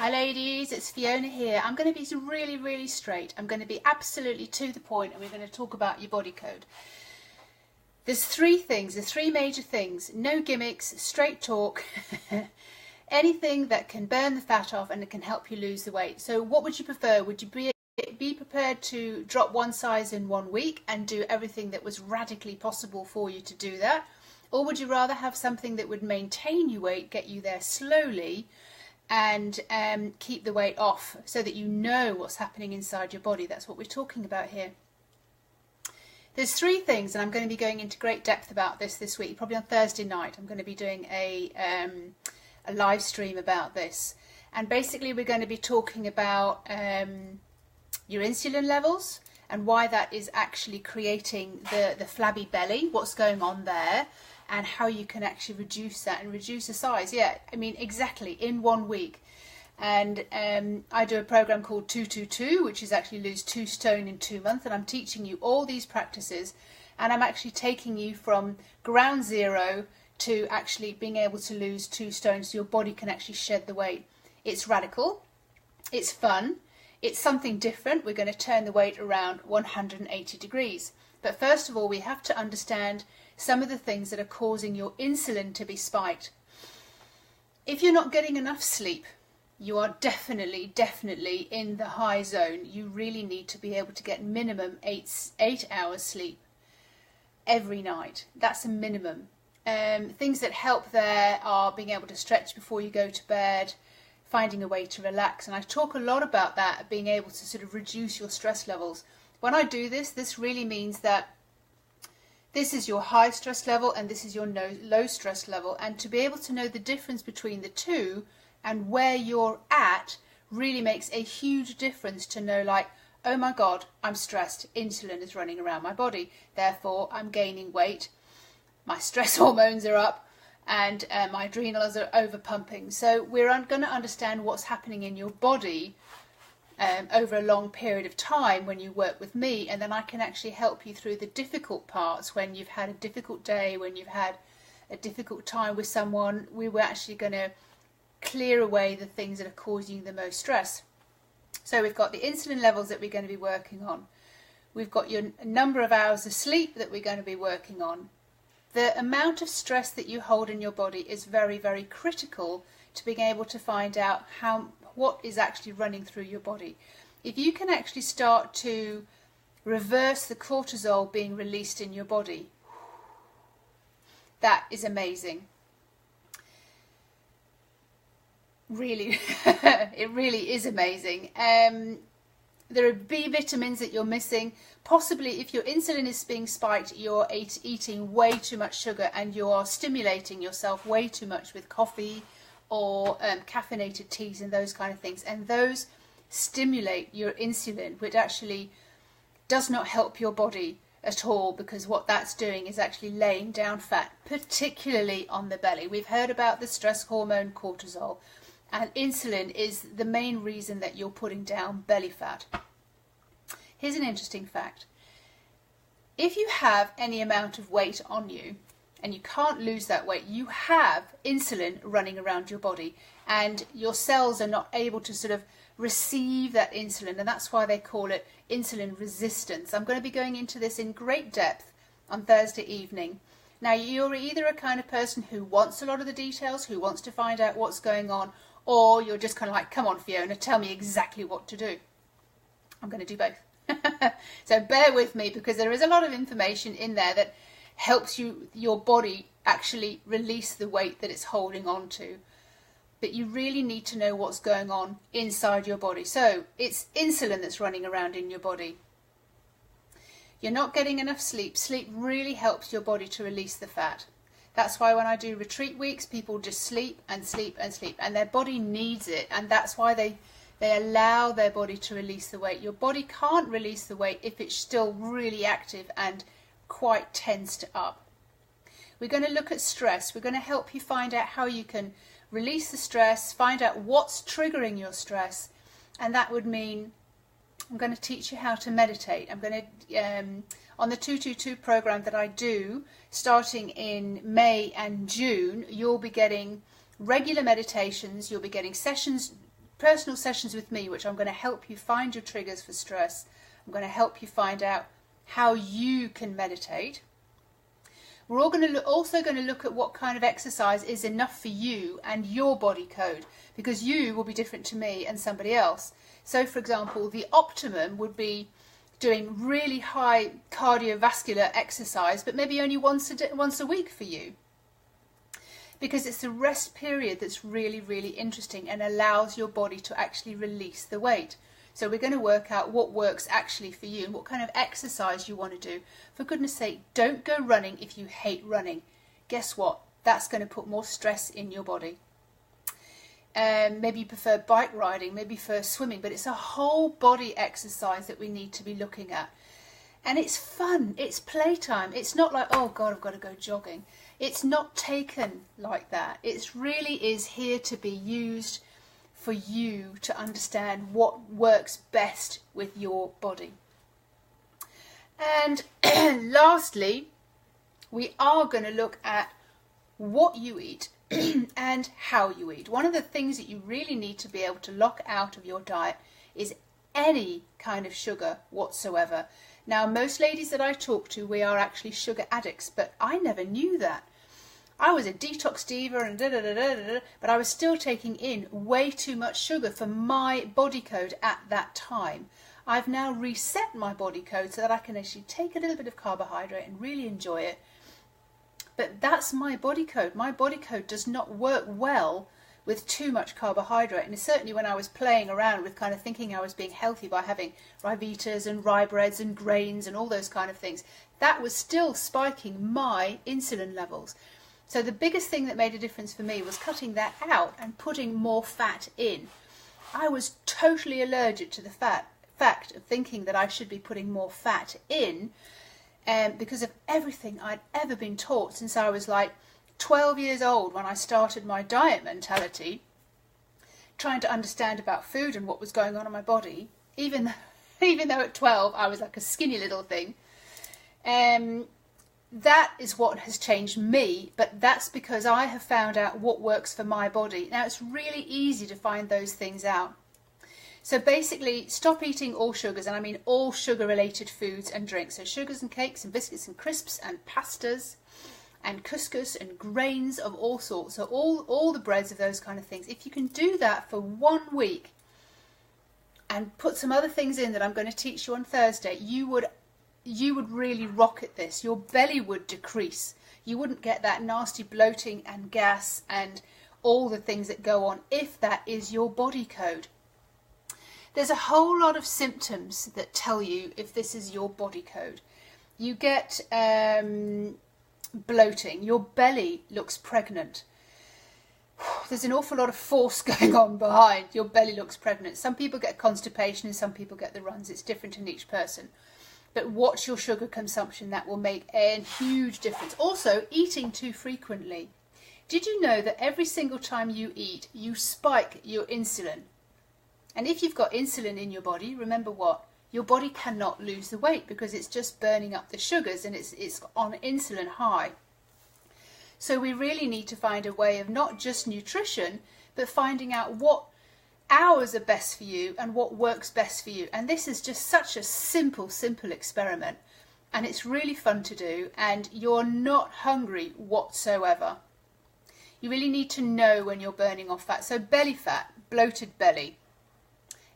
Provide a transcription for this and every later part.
Hi ladies, it's Fiona here. I'm going to be really straight. I'm going to be absolutely to the point, and we're going to talk about your body code. There's three major things. No gimmicks, straight talk, anything that can burn the fat off and it can help you lose the weight. So what would you prefer? Would you be prepared to drop one size in 1 week and do everything that was radically possible for you to do that? Or would you rather have something that would maintain your weight, get you there slowly, and keep the weight off so that you know what's happening inside your body? That's what we're talking about here. There's three things, and I'm going to be going into great depth about this week, probably on Thursday night. I'm going to be doing a live stream about this. And basically we're going to be talking about your insulin levels and why that is actually creating the flabby belly, what's going on there, and how you can actually reduce that and reduce the size. Yeah, I mean, exactly, in 1 week. And I do a program called 222, which is actually lose 2 stone in 2 months, and I'm teaching you all these practices, and I'm actually taking you from ground zero to actually being able to lose 2 stone so your body can actually shed the weight. It's radical, it's fun, it's something different. We're going to turn the weight around 180 degrees. But first of all, we have to understand some of the things that are causing your insulin to be spiked. If you're not getting enough sleep, you are definitely in the high zone. You really need to be able to get minimum 8 hours sleep every night. That's a minimum. Things that help there are being able to stretch before you go to bed, finding a way to relax. And I talk a lot about that, being able to sort of reduce your stress levels. When I do this, this really means that this is your high stress level and this is your low stress level. And to be able to know the difference between the two and where you're at really makes a huge difference to know, like, oh my God, I'm stressed. Insulin is running around my body. Therefore, I'm gaining weight. My stress hormones are up and my adrenals are over pumping. So we're going to understand what's happening in your body over a long period of time when you work with me, and then I can actually help you through the difficult parts when you've had a difficult day, when you've had a difficult time with someone. We were actually going to clear away the things that are causing you the most stress. So we've got the insulin levels that we're going to be working on. We've got your number of hours of sleep that we're going to be working on. The amount of stress that you hold in your body is very critical to being able to find out what is actually running through your body. If you can actually start to reverse the cortisol being released in your body, that is amazing. Really, it really is amazing. There are B vitamins that you're missing. Possibly if your insulin is being spiked, you're eating way too much sugar and you are stimulating yourself way too much with coffee or caffeinated teas and those kind of things. And those stimulate your insulin, which actually does not help your body at all, because what that's doing is actually laying down fat, particularly on the belly. We've heard about the stress hormone cortisol. And insulin is the main reason that you're putting down belly fat. Here's an interesting fact. If you have any amount of weight on you and you can't lose that weight, you have insulin running around your body and your cells are not able to sort of receive that insulin, and that's why they call it insulin resistance. I'm going to be going into this in great depth on Thursday evening. Now, you're either a kind of person who wants a lot of the details, who wants to find out what's going on, or you're just kind of like, come on, Fiona, tell me exactly what to do. I'm going to do both. So bear with me, because there is a lot of information in there that helps your body actually release the weight that it's holding on to. But you really need to know what's going on inside your body. So it's insulin that's running around in your body. You're not getting enough sleep. Sleep really helps your body to release the fat. That's why when I do retreat weeks, people just sleep and sleep and sleep, and their body needs it, and that's why they allow their body to release the weight. Your body can't release the weight if it's still really active and quite tensed up. We're going to look at stress. We're going to help you find out how you can release the stress, find out what's triggering your stress, and that would mean I'm going to teach you how to meditate. I'm going to, on the 222 program that I do, starting in May and June, you'll be getting regular meditations. You'll be getting sessions personal sessions with me, which I'm going to help you find your triggers for stress. I'm going to help you find out how you can meditate. We're also going to look at what kind of exercise is enough for you and your body code, because you will be different to me and somebody else. So, for example, the optimum would be doing really high cardiovascular exercise, but maybe only once a week for you, because it's the rest period that's really, really interesting and allows your body to actually release the weight. So we're going to work out what works actually for you and what kind of exercise you want to do. For goodness sake, don't go running if you hate running. Guess what? That's going to put more stress in your body. Maybe you prefer bike riding, maybe you prefer swimming, but it's a whole body exercise that we need to be looking at. And it's fun, it's playtime. It's not like, oh God, I've got to go jogging. It's not taken like that. It really is here to be used for you to understand what works best with your body. And lastly, we are going to look at what you eat and how you eat. One of the things that you really need to be able to lock out of your diet is any kind of sugar whatsoever. Now, most ladies that I talk to, we are actually sugar addicts, but I never knew that. I was a detox diva and but I was still taking in way too much sugar for my body code at that time. I've now reset my body code so that I can actually take a little bit of carbohydrate and really enjoy it. But that's my body code. My body code does not work well with too much carbohydrate. And certainly when I was playing around with kind of thinking I was being healthy by having Ryvitas and rye breads and grains and all those kind of things, that was still spiking my insulin levels. So the biggest thing that made a difference for me was cutting that out and putting more fat in. I was totally allergic to the fact of thinking that I should be putting more fat in, because of everything I'd ever been taught since I was like 12 years old when I started my diet mentality, trying to understand about food and what was going on in my body, even though at 12 I was like a skinny little thing. That is what has changed me, but that's because I have found out what works for my body. Now, it's really easy to find those things out. So basically, stop eating all sugars, and I mean all sugar-related foods and drinks. So sugars and cakes and biscuits and crisps and pastas and couscous and grains of all sorts. So all the breads of those kind of things. If you can do that for 1 week and put some other things in that I'm going to teach you on Thursday, you would really rock at this. Your belly would decrease. You wouldn't get that nasty bloating and gas and all the things that go on if that is your body code. There's a whole lot of symptoms that tell you if this is your body code. You get bloating. Your belly looks pregnant. There's an awful lot of force going on behind. Your belly looks pregnant. Some people get constipation and some people get the runs. It's different in each person. But watch your sugar consumption. That will make a huge difference. Also, eating too frequently. Did you know that every single time you eat, you spike your insulin? And if you've got insulin in your body, remember what? Your body cannot lose the weight because it's just burning up the sugars and it's on insulin high. So we really need to find a way of not just nutrition, but finding out what hours are best for you and what works best for you. And this is just such a simple experiment. And it's really fun to do, and you're not hungry whatsoever. You really need to know when you're burning off fat. So belly fat, bloated belly.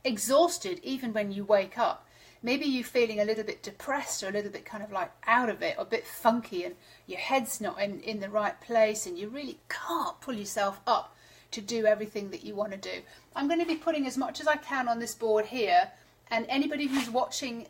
Exhausted even when you wake up. Maybe you're feeling a little bit depressed or a little bit kind of like out of it or a bit funky and your head's not in the right place and you really can't pull yourself up to do everything that you want to do. I'm going to be putting as much as I can on this board here, and anybody who's watching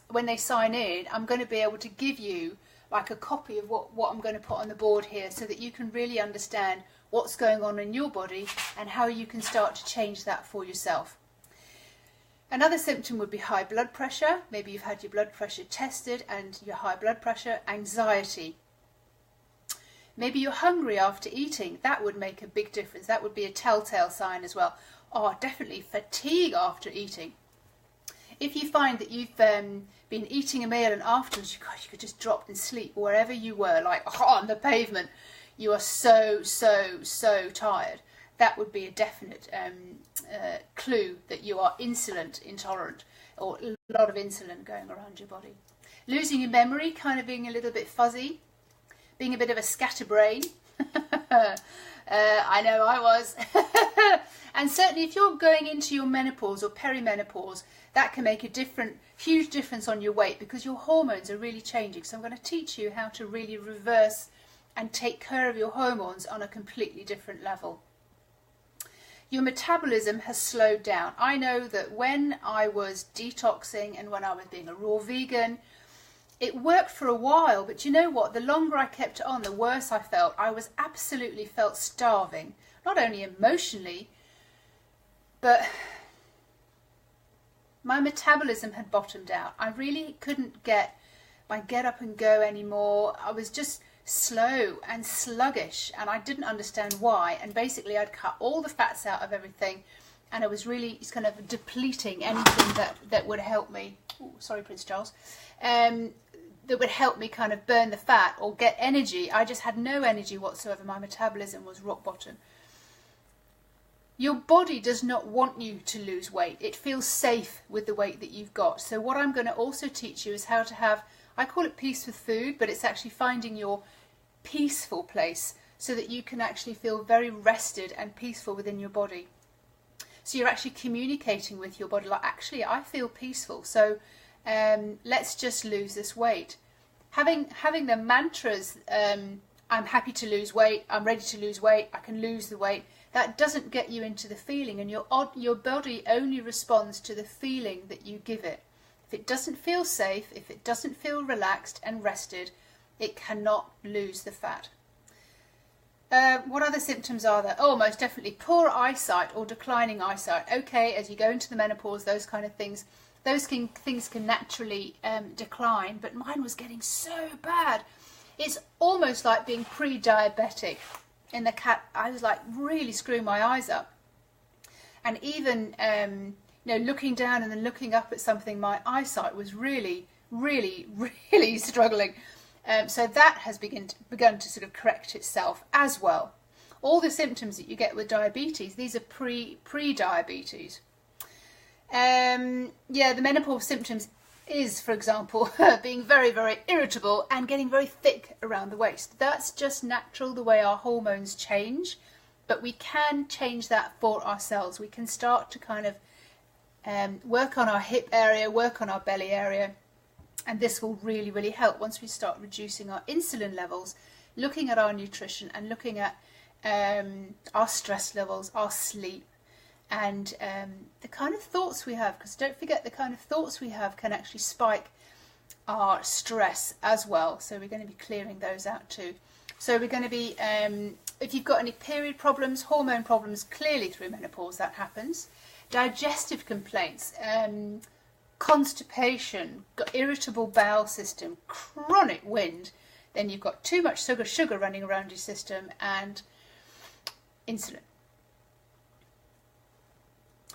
when they sign in, I'm going to be able to give you like a copy of what I'm going to put on the board here so that you can really understand what's going on in your body and how you can start to change that for yourself. Another symptom would be high blood pressure. Maybe you've had your blood pressure tested and your high blood pressure. Anxiety. Maybe you're hungry after eating. That would make a big difference. That would be a telltale sign as well. Oh, definitely fatigue after eating. If you find that you've been eating a meal and afterwards you could just drop and sleep wherever you were, like on the pavement, you are so tired. that would be a definite clue that you are insulin intolerant, or a lot of insulin going around your body. Losing your memory, kind of being a little bit fuzzy, being a bit of a scatterbrain. I know I was. And certainly if you're going into your menopause or perimenopause, that can make a huge difference on your weight, because your hormones are really changing. So I'm going to teach you how to really reverse and take care of your hormones on a completely different level. Your metabolism has slowed down. I know that when I was detoxing and when I was being a raw vegan, it worked for a while, but you know what? The longer I kept it on, the worse I felt. I was absolutely felt starving, not only emotionally, but my metabolism had bottomed out. I really couldn't get my get up and go anymore. I was just slow and sluggish, and I didn't understand why. And basically I'd cut all the fats out of everything, and I was really kind of depleting anything that would help me. Ooh, sorry, Prince Charles. That would help me kind of burn the fat or get energy. I just had no energy whatsoever. My metabolism was rock bottom. Your body does not want you to lose weight. It feels safe with the weight that you've got. So what I'm going to also teach you is how to have, I call it peace with food, but it's actually finding your peaceful place so that you can actually feel very rested and peaceful within your body. So you're actually communicating with your body like, actually, I feel peaceful. So let's just lose this weight. Having the mantras, I'm happy to lose weight, I'm ready to lose weight, I can lose the weight, that doesn't get you into the feeling, and your body only responds to the feeling that you give it. If it doesn't feel safe, if it doesn't feel relaxed and rested, it cannot lose the fat. What other symptoms are there? Oh, most definitely poor eyesight or declining eyesight. Okay, as you go into the menopause, those kind of things, things can naturally decline, but mine was getting so bad. It's almost like being pre-diabetic. In the cat, I was like really screwing my eyes up, and even looking down and then looking up at something, my eyesight was really struggling. So that has begun to sort of correct itself as well. All the symptoms that you get with diabetes, these are pre-diabetes. The menopause symptoms is, for example, being very, very irritable and getting very thick around the waist. That's just natural, the way our hormones change, but we can change that for ourselves. We can start to kind of work on our hip area, work on our belly area, and this will really, really help once we start reducing our insulin levels, looking at our nutrition and looking at our stress levels, our sleep, and the kind of thoughts we have, because don't forget the kind of thoughts we have can actually spike our stress as well. So we're going to be clearing those out too. So we're going to be, if you've got any period problems, hormone problems, clearly through menopause that happens. Digestive complaints, constipation, got irritable bowel system, chronic wind, then you've got too much sugar running around your system, and insulin.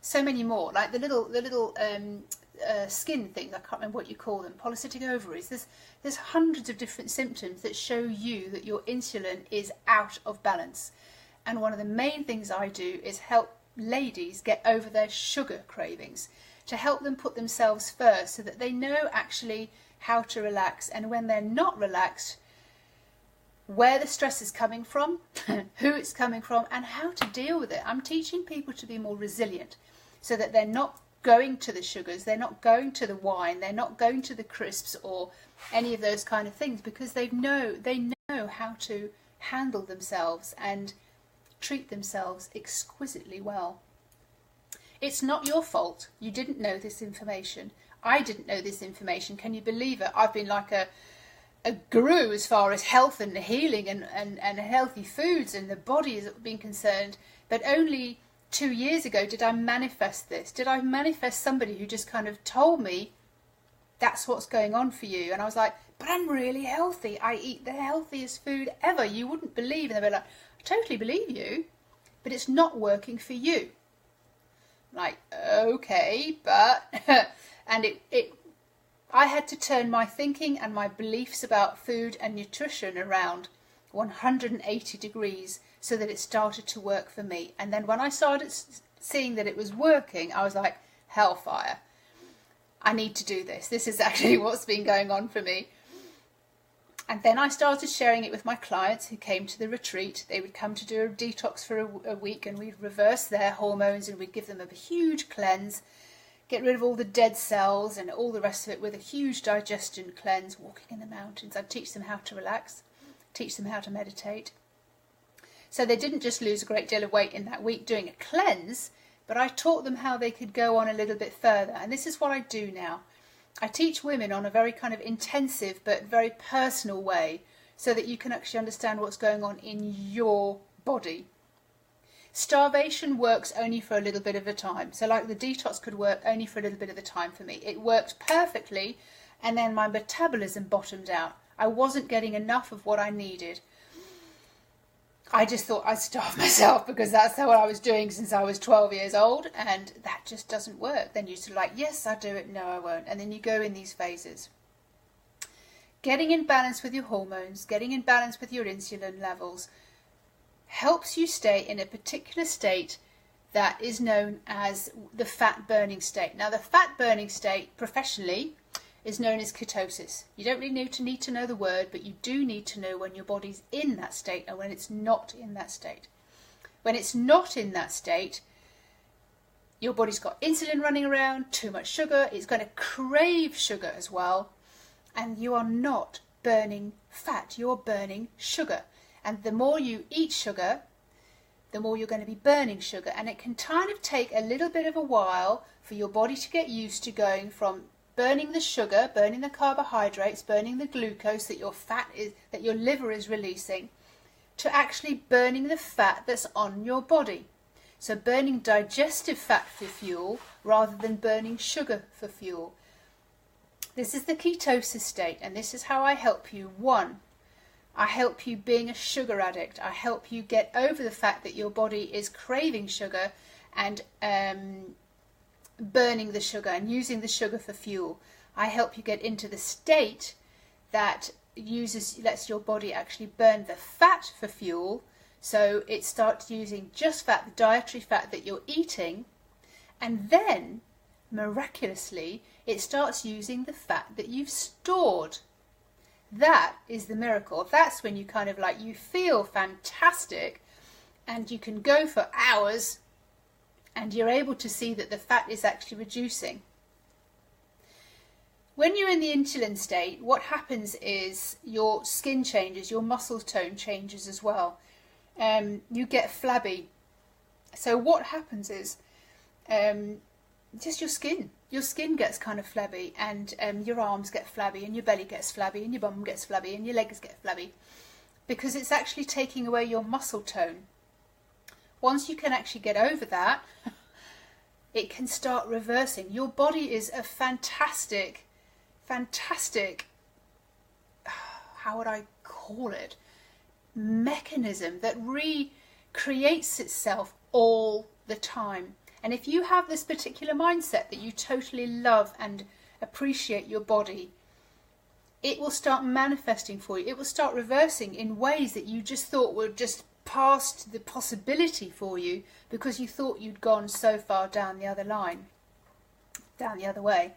So many more, like the little skin things, I can't remember what you call them, polycystic ovaries. There's hundreds of different symptoms that show you that your insulin is out of balance. And one of the main things I do is help ladies get over their sugar cravings, to help them put themselves first so that they know actually how to relax, and when they're not relaxed, where the stress is coming from, who it's coming from, and how to deal with it. I'm teaching people to be more resilient so that they're not going to the sugars, they're not going to the wine, they're not going to the crisps or any of those kind of things, because they know how to handle themselves and treat themselves exquisitely well. It's not your fault. You didn't know this information. I didn't know this information. Can you believe it? I've been like a guru as far as health and healing and healthy foods and the body has been concerned, but only 2 years ago did I manifest this. Did I manifest somebody who just kind of told me that's what's going on for you? And I was like, but I'm really healthy. I eat the healthiest food ever. You wouldn't believe. And they were like, I totally believe you, but it's not working for you. Like, okay, but and I had to turn my thinking and my beliefs about food and nutrition around 180 degrees so that it started to work for me. And then when I started seeing that it was working, I was like, hellfire. I need to do this. This is actually what's been going on for me. And then I started sharing it with my clients who came to the retreat. They would come to do a detox for a week, and we'd reverse their hormones, and we'd give them a huge cleanse, get rid of all the dead cells and all the rest of it with a huge digestion cleanse, walking in the mountains. I'd teach them how to relax, teach them how to meditate. So they didn't just lose a great deal of weight in that week doing a cleanse, but I taught them how they could go on a little bit further. And this is what I do now. I teach women on a very kind of intensive but very personal way, so that you can actually understand what's going on in your body. Starvation works only for a little bit of a time. So like the detox could work only for a little bit of the time for me. It worked perfectly, and then my metabolism bottomed out. I wasn't getting enough of what I needed. I just thought I'd starve myself, because that's what I was doing since I was 12 years old, and that just doesn't work. Then you're sort of like, yes, I'll do it, no, I won't. And then you go in these phases. Getting in balance with your hormones, getting in balance with your insulin levels, helps you stay in a particular state that is known as the fat burning state. Now, the fat burning state, professionally, is known as ketosis. You don't really need to know the word, but you do need to know when your body's in that state and when it's not in that state. When it's not in that state, your body's got insulin running around, too much sugar, it's going to crave sugar as well, and you are not burning fat, you're burning sugar. And the more you eat sugar, the more you're going to be burning sugar. And it can kind of take a little bit of a while for your body to get used to going from burning the sugar, burning the carbohydrates, burning the glucose that your liver is releasing, to actually burning the fat that's on your body. So burning digestive fat for fuel rather than burning sugar for fuel. This is the ketosis state, and this is how I help you. 1, I help you being a sugar addict. I help you get over the fact that your body is craving sugar and burning the sugar and using the sugar for fuel. I help you get into the state that lets your body actually burn the fat for fuel, so it starts using just fat, the dietary fat that you're eating, and then miraculously it starts using the fat that you've stored. That is the miracle. That's when you kind of like, you feel fantastic and you can go for hours, and you're able to see that the fat is actually reducing. When you're in the insulin state, what happens is your skin changes, your muscle tone changes as well. You get flabby. So what happens is just your skin gets kind of flabby, and your arms get flabby, and your belly gets flabby, and your bum gets flabby, and your legs get flabby, because it's actually taking away your muscle tone. Once you can actually get over that, it can start reversing. Your body is a fantastic, how would I call it, mechanism that recreates itself all the time. And if you have this particular mindset that you totally love and appreciate your body, it will start manifesting for you. It will start reversing in ways that you just thought were just past the possibility for you, because you thought you'd gone so far down the other line, down the other way.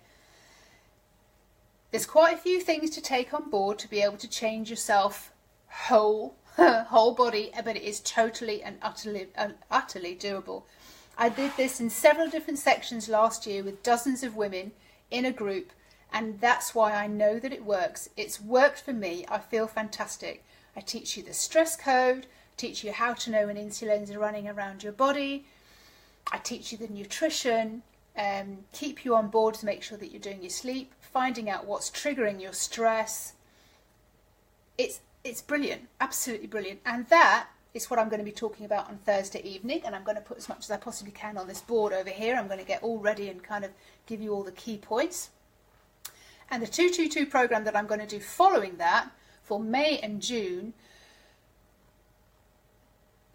There's quite a few things to take on board to be able to change yourself whole body, but it is totally and utterly doable. I did this in several different sections last year with dozens of women in a group, and that's why I know that it works. It's worked for me. I feel fantastic. I teach you the stress code, teach you how to know when insulins are running around your body. I teach you the nutrition, keep you on board to make sure that you're doing your sleep, finding out what's triggering your stress. It's brilliant, absolutely brilliant. And that is what I'm going to be talking about on Thursday evening, and I'm going to put as much as I possibly can on this board over here. I'm going to get all ready and kind of give you all the key points. And the 222 program that I'm going to do following that for May and June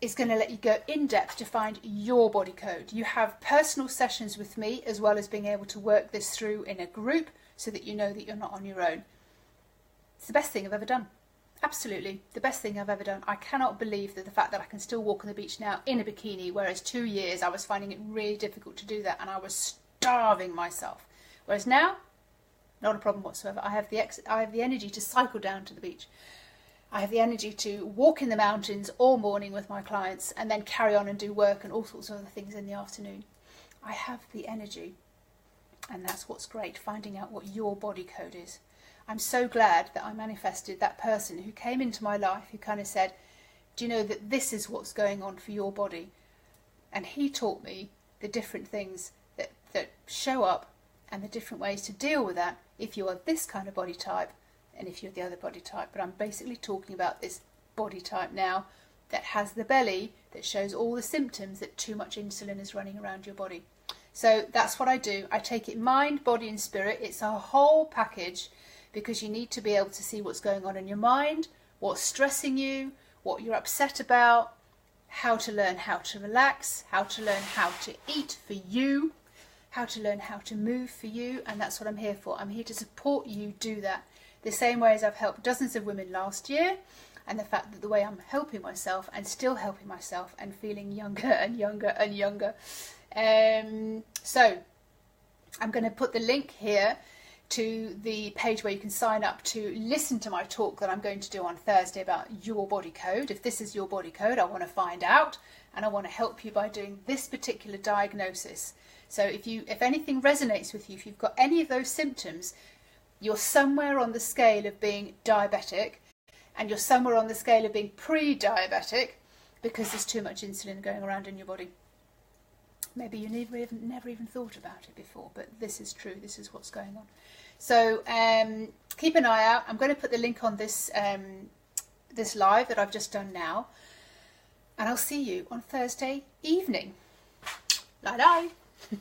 is going to let you go in depth to find your body code. You have personal sessions with me, as well as being able to work this through in a group so that you know that you're not on your own. It's the best thing I've ever done. Absolutely. The best thing I've ever done. I cannot believe that the fact that I can still walk on the beach now in a bikini, whereas 2 years I was finding it really difficult to do that and I was starving myself. Whereas now, not a problem whatsoever. I have the energy to cycle down to the beach. I have the energy to walk in the mountains all morning with my clients and then carry on and do work and all sorts of other things in the afternoon. I have the energy. And that's what's great, finding out what your body code is. I'm so glad that I manifested that person who came into my life who kind of said, do you know that this is what's going on for your body? And he taught me the different things that show up and the different ways to deal with that if you are this kind of body type and if you're the other body type. But I'm basically talking about this body type now that has the belly that shows all the symptoms that too much insulin is running around your body. So that's what I do. I take it mind, body and spirit. It's a whole package because you need to be able to see what's going on in your mind, what's stressing you, what you're upset about, how to learn how to relax, how to learn how to eat for you, how to learn how to move for you. And that's what I'm here for. I'm here to support you do that. The same way as I've helped dozens of women last year, and the fact that the way I'm helping myself and still helping myself and feeling younger and younger and younger. So I'm going to put the link here to the page where you can sign up to listen to my talk that I'm going to do on Thursday about your body code. If this is your body code, I want to find out and I want to help you by doing this particular diagnosis. So if anything resonates with you, if you've got any of those symptoms, you're somewhere on the scale of being diabetic and you're somewhere on the scale of being pre-diabetic because there's too much insulin going around in your body. Maybe you never even thought about it before, but this is true. This is what's going on. So keep an eye out. I'm going to put the link on this this live that I've just done now, and I'll see you on Thursday evening. Bye bye.